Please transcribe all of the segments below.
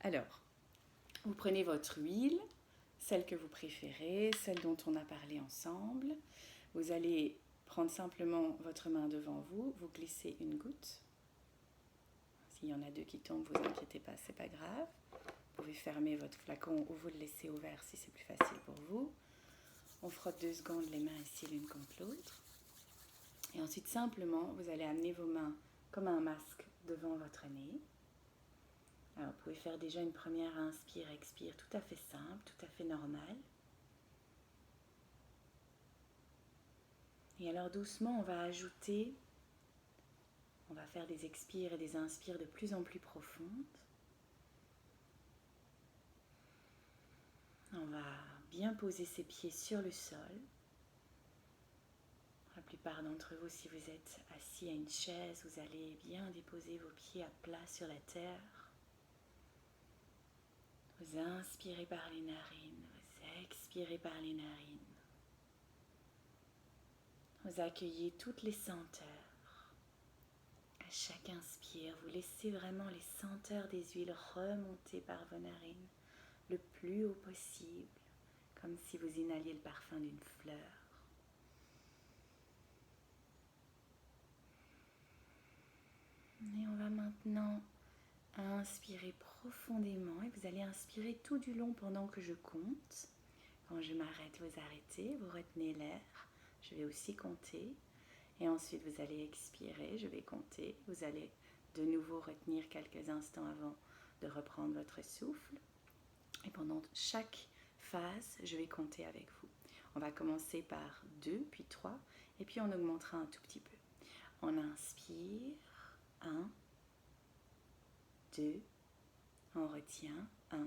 Alors, vous prenez votre huile, celle que vous préférez, celle dont on a parlé ensemble. Vous allez prendre simplement votre main devant vous, vous glissez une goutte. S'il y en a deux qui tombent, vous inquiétez pas, c'est pas grave. Vous pouvez fermer votre flacon ou vous le laissez ouvert si c'est plus facile pour vous. On frotte 2 secondes les mains ici l'une contre l'autre. Et ensuite, simplement, vous allez amener vos mains comme un masque devant votre nez. Alors, vous pouvez faire déjà une première inspire-expire tout à fait simple, tout à fait normale. Et alors, doucement, on va faire des expires et des inspires de plus en plus profondes. On va bien poser ses pieds sur le sol. La plupart d'entre vous, si vous êtes assis à une chaise, vous allez bien déposer vos pieds à plat sur la terre. Vous inspirez par les narines, vous expirez par les narines. Vous accueillez toutes les senteurs. À chaque inspire, vous laissez vraiment les senteurs des huiles remonter par vos narines le plus haut possible, comme si vous inhaliez le parfum d'une fleur. Et on va maintenant inspirer profondément et vous allez inspirer tout du long pendant que je compte. Quand je m'arrête, vous arrêtez, vous retenez l'air. Je vais aussi compter. Et ensuite, vous allez expirer, je vais compter. Vous allez de nouveau retenir quelques instants avant de reprendre votre souffle. Et pendant chaque phase, je vais compter avec vous. On va commencer par 2, puis 3, et puis on augmentera un tout petit peu. On inspire, 1, 2, on retient, 1,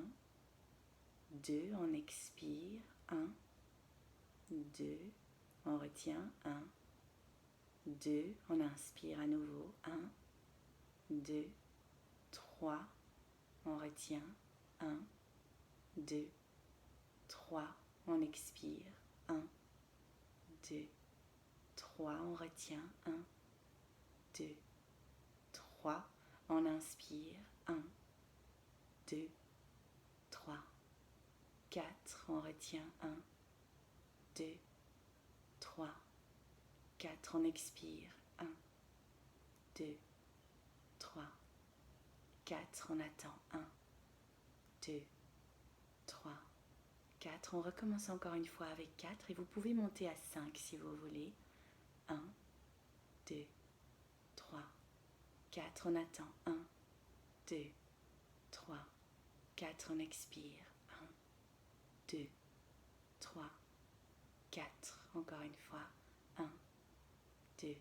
2, on expire, 1, 2, on retient, 1, 2, on inspire à nouveau, 1, 2, 3, on retient, 1, 2, 3, on expire, 1, 2, 3, on retient, 1, 2, 3, on inspire, 1, 2, 3, 4, on retient, 1, 2, 3, 4, on expire, 1, 2, 3, 4, on attend, 1, 2, 3, 4, on recommence encore une fois avec 4 et vous pouvez monter à 5 si vous voulez, 1, 2, 3, 4, on attend, 1, 2, 3, 4, on expire, 1, 2, 3, 4, encore une fois, 1, 2,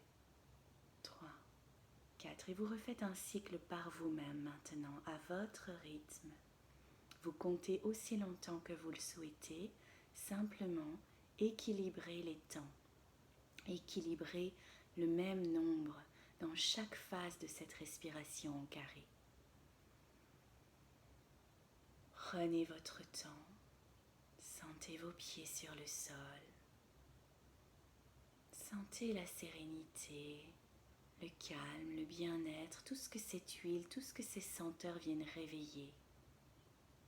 3, 4. Et vous refaites un cycle par vous-même maintenant, à votre rythme. Vous comptez aussi longtemps que vous le souhaitez, simplement équilibrez les temps. Équilibrez le même nombre dans chaque phase de cette respiration en carré. Prenez votre temps, sentez vos pieds sur le sol, sentez la sérénité, le calme, le bien-être, tout ce que cette huile, tout ce que ces senteurs viennent réveiller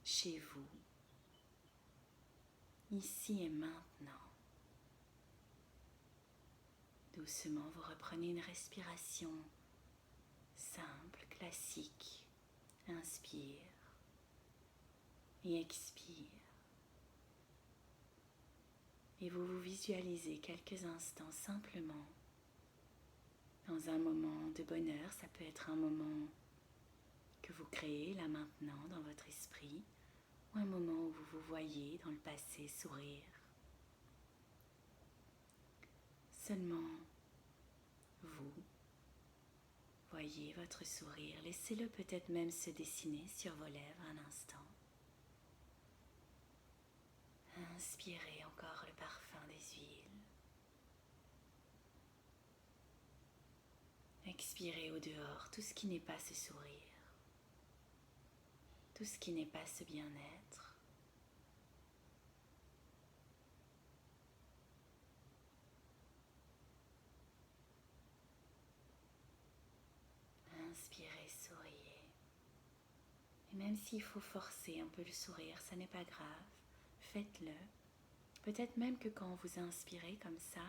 chez vous, ici et maintenant. Doucement, vous reprenez une respiration simple, classique. Inspire et expire. Et vous vous visualisez quelques instants simplement dans un moment de bonheur. Ça peut être un moment que vous créez là maintenant dans votre esprit ou un moment où vous vous voyez dans le passé sourire. Seulement vous voyez votre sourire. Laissez-le peut-être même se dessiner sur vos lèvres un instant. Inspirez encore le parfum des huiles. Expirez au dehors tout ce qui n'est pas ce sourire, tout ce qui n'est pas ce bien-être. Inspirez, souriez. Et Même s'il faut forcer un peu le sourire, ça n'est pas grave. Faites-le. Peut-être même que quand vous inspirez comme ça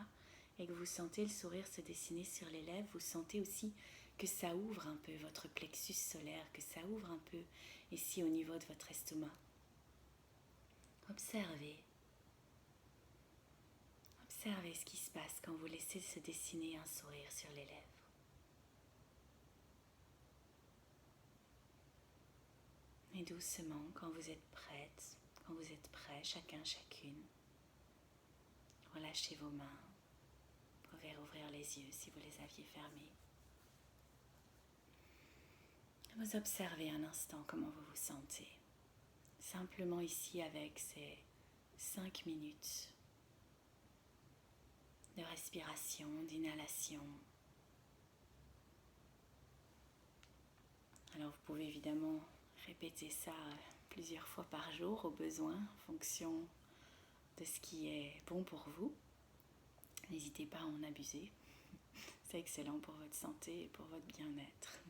et que vous sentez le sourire se dessiner sur les lèvres, vous sentez aussi que ça ouvre un peu votre plexus solaire, que ça ouvre un peu ici au niveau de votre estomac. Observez. Observez ce qui se passe quand vous laissez se dessiner un sourire sur les lèvres. Et doucement, quand vous êtes prête, quand vous êtes prêts, chacun, chacune, relâchez vos mains. Vous pouvez ouvrir les yeux si vous les aviez fermés. Vous observez un instant comment vous vous sentez. Simplement ici avec ces 5 minutes de respiration, d'inhalation. Alors vous pouvez évidemment répéter ça plusieurs fois par jour au besoin, en fonction de ce qui est bon pour vous. N'hésitez pas à en abuser. C'est excellent pour votre santé et pour votre bien-être.